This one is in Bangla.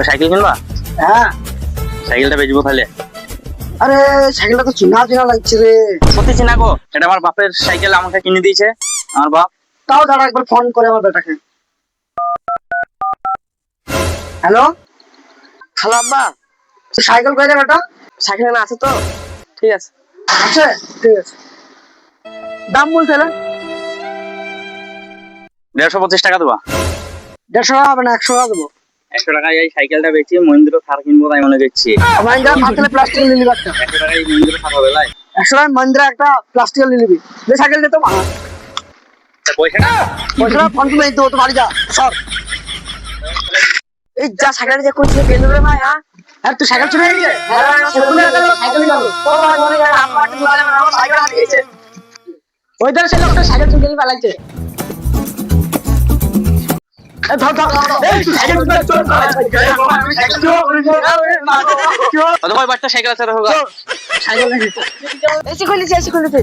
সাইকেল কিনবা? হ্যাঁ। সাইকেলটা বেচবো তাহলে। আরে সাইকেলটা তো চিনা চিনা লাগছে রে। সত্যি চিনা গো, এটা আমার বাপের সাইকেল, আমাকে কিনে দিয়েছে আমার বাপ। তাও দাঁড়া একবার ফোন করে আমার বেটাকে। হ্যালো হ্যালো আব্বা, সাইকেল কই রে বেটা? সাইকেল এখানে আছে তো? ঠিক আছে। আছে, ঠিক আছে। দাম বলছে না? 150 টাকা দেবা। 150 টাকা হবে না, 100 টাকা দেবো। 100 টাকায় এই সাইকেলটা বেচি মহেন্দ্র থার কিনবো তাই মনে করছি। মহিন্দ্রা থাকলে প্লাস্টিক নিয়ে নিবি একটা। 100 টাকায় মহেন্দ্র থার হবে লাই? 100 টাকা মহিন্দ্রা একটা প্লাস্টিক নিয়ে নিবি। যে সাইকেল দে তো মা। পয়সাটা পয়সাটা ফোন করে দিতে তো বাড়ি যা সর। এই যা সাইকেল যে করছে কেন রে ভাই? হ্যাঁ আর তুই সাইকেল চুরি হয়ে গেছে? সাইকেল গেল। ওই ধর সে লোকটা সাইকেল চুরি করে পালাইছে। এই ধর ধর এই সাইকেল চুরি চোর সাইকেল চুরি কত কয় বাচ্চা সাইকেল আছে দেখো গা। সাইকেল এসে খুলেছে